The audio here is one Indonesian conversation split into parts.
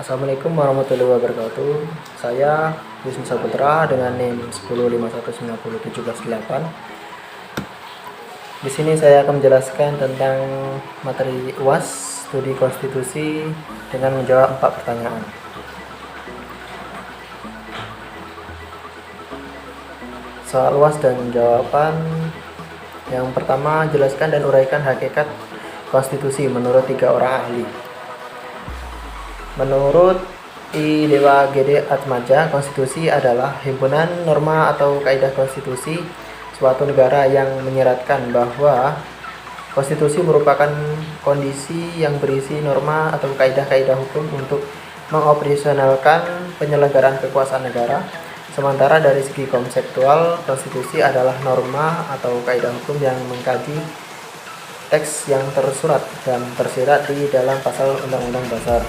Assalamualaikum warahmatullahi wabarakatuh. Saya Wisnu Saputra dengan NIM 1051901718. Di sini saya akan menjelaskan tentang materi UAS studi konstitusi dengan menjawab 4 pertanyaan. Soal UAS dan jawaban. Yang pertama, jelaskan dan uraikan hakikat konstitusi menurut 3 orang ahli. Menurut I. Dewa Gede Atmaja, konstitusi adalah himpunan norma atau kaidah konstitusi suatu negara yang menyeratkan bahwa konstitusi merupakan kondisi yang berisi norma atau kaidah-kaidah hukum untuk mengoperasionalkan penyelenggaraan kekuasaan negara. Sementara dari segi konseptual, konstitusi adalah norma atau kaidah hukum yang mengkaji teks yang tersurat dan tersirat di dalam pasal Undang-Undang Dasar.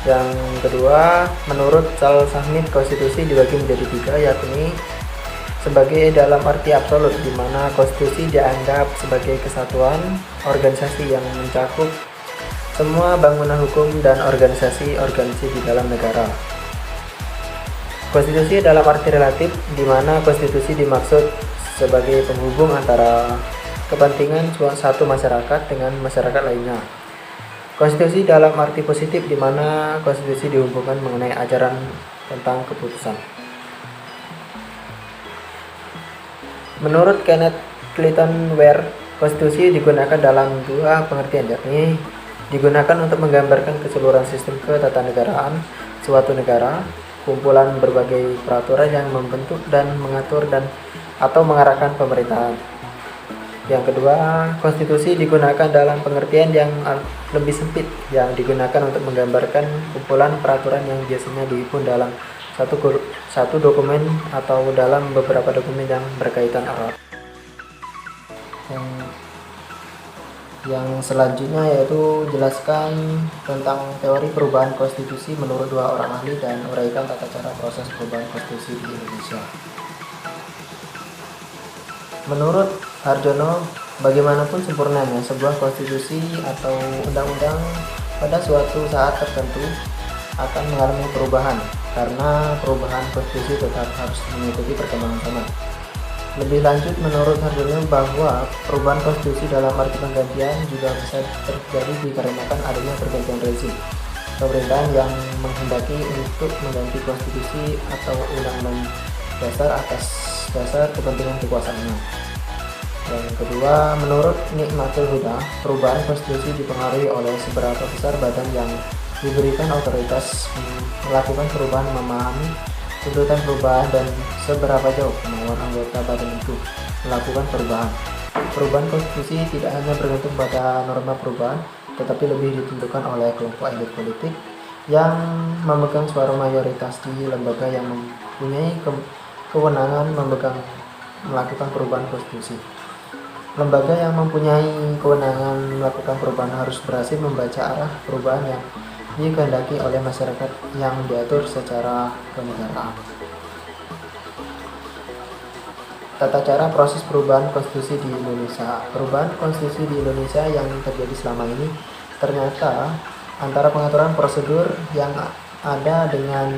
Yang kedua, menurut Charles Schmitt, konstitusi dibagi menjadi 3, yakni sebagai dalam arti absolut, di mana konstitusi dianggap sebagai kesatuan organisasi yang mencakup semua bangunan hukum dan organisasi-organisasi di dalam negara. Konstitusi dalam arti relatif, di mana konstitusi dimaksud sebagai penghubung antara kepentingan suatu masyarakat dengan masyarakat lainnya. Konstitusi dalam arti positif, di mana konstitusi dihubungkan mengenai ajaran tentang keputusan. Menurut Kenneth Clayton Ware, konstitusi digunakan dalam 2 pengertian, yakni digunakan untuk menggambarkan keseluruhan sistem ketatanegaraan suatu negara, kumpulan berbagai peraturan yang membentuk dan mengatur dan atau mengarahkan pemerintahan. Yang kedua, konstitusi digunakan dalam pengertian yang lebih sempit, yang digunakan untuk menggambarkan kumpulan peraturan yang biasanya dihimpun dalam satu dokumen atau dalam beberapa dokumen yang berkaitan erat. Yang selanjutnya yaitu jelaskan tentang teori perubahan konstitusi menurut 2 orang ahli dan uraikan tata cara proses perubahan konstitusi di Indonesia. Menurut Harjono, bagaimanapun sempurnanya sebuah konstitusi atau undang-undang pada suatu saat tertentu akan mengalami perubahan, karena perubahan konstitusi tetap harus mengikuti perkembangan zaman. Lebih lanjut, menurut Harjono bahwa perubahan konstitusi dalam arti penggantian juga bisa terjadi dikarenakan adanya pergantian rezim pemerintahan yang menghendaki untuk mengganti konstitusi atau undang-undang dasar atas dasar kepentingan kekuasaannya. Yang kedua, menurut Nikmatul Huda, perubahan konstitusi dipengaruhi oleh seberapa besar badan yang diberikan otoritas melakukan perubahan, memahami tuntutan perubahan, dan seberapa jauh kemauan anggota badan itu melakukan perubahan. Perubahan konstitusi tidak hanya bergantung pada norma perubahan, tetapi lebih ditentukan oleh kelompok elit politik yang memegang suara mayoritas di lembaga yang mempunyai kewenangan melakukan perubahan konstitusi. Lembaga yang mempunyai kewenangan melakukan perubahan harus berhasil membaca arah perubahan yang dikehendaki oleh masyarakat yang diatur secara kenegaraan. Tata cara proses perubahan konstitusi di Indonesia. Perubahan konstitusi di Indonesia yang terjadi selama ini ternyata antara pengaturan prosedur yang ada dengan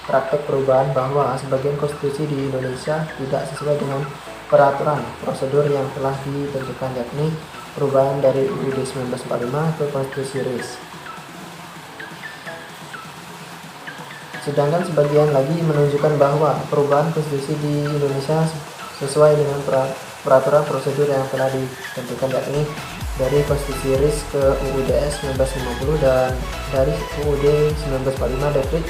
praktek perubahan, bahwa sebagian konstitusi di Indonesia tidak sesuai dengan peraturan prosedur yang telah ditentukan, yakni perubahan dari UUD 1945 ke Konstitusi RIS. Sedangkan sebagian lagi menunjukkan bahwa perubahan konstitusi di Indonesia sesuai dengan peraturan prosedur yang telah ditentukan, yakni dari Konstitusi RIS ke UUDS 1950 dan dari UUD 1945 dekret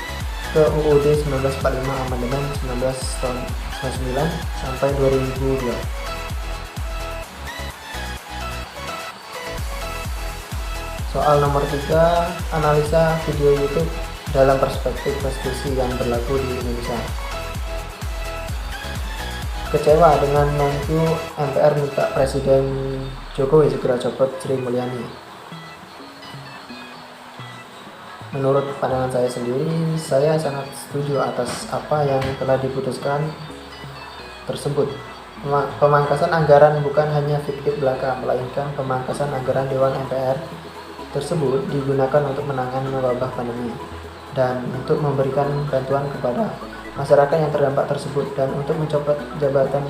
ke UUD 1945 amandemen 19 tahun 1999 sampai 2002. Soal nomor 3, analisa video YouTube dalam perspektif konstitusi yang berlaku di Indonesia. Kecewa dengan Menku MPR minta Presiden Jokowi segera copot Sri Mulyani. Menurut pandangan saya sendiri, saya sangat setuju atas apa yang telah diputuskan tersebut. Pemangkasan anggaran bukan hanya fiktif belaka, melainkan pemangkasan anggaran Dewan MPR tersebut digunakan untuk menangani wabah pandemi dan untuk memberikan bantuan kepada masyarakat yang terdampak tersebut. Dan untuk mencopot jabatan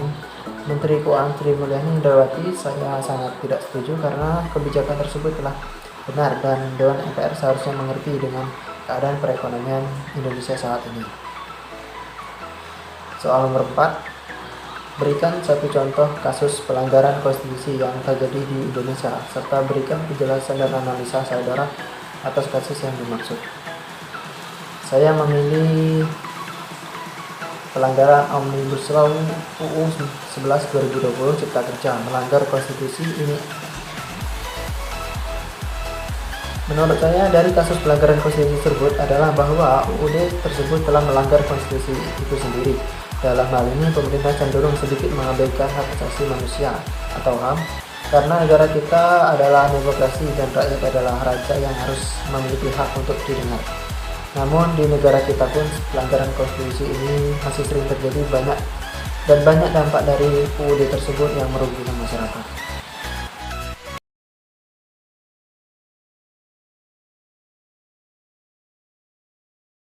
Menteri Keuangan Sri Mulyani Indrawati, saya sangat tidak setuju karena kebijakan tersebut telah benar dan Dewan MPR seharusnya mengerti dengan keadaan perekonomian Indonesia saat ini. Soal nomor 4, berikan satu contoh kasus pelanggaran konstitusi yang terjadi di Indonesia, serta berikan penjelasan dan analisa saudara atas kasus yang dimaksud. Saya memilih pelanggaran Omnibus Law UU 11 2020 Cipta Kerja, melanggar konstitusi ini. Menurut saya, dari kasus pelanggaran konstitusi tersebut adalah bahwa UUD tersebut telah melanggar konstitusi itu sendiri. Dalam hal ini, pemerintah cenderung sedikit mengabaikan hak asasi manusia atau HAM, karena negara kita adalah demokrasi dan rakyat adalah raja yang harus memiliki hak untuk didengar. Namun di negara kita pun pelanggaran konstitusi ini masih sering terjadi banyak dampak dari UUD tersebut yang merugikan masyarakat.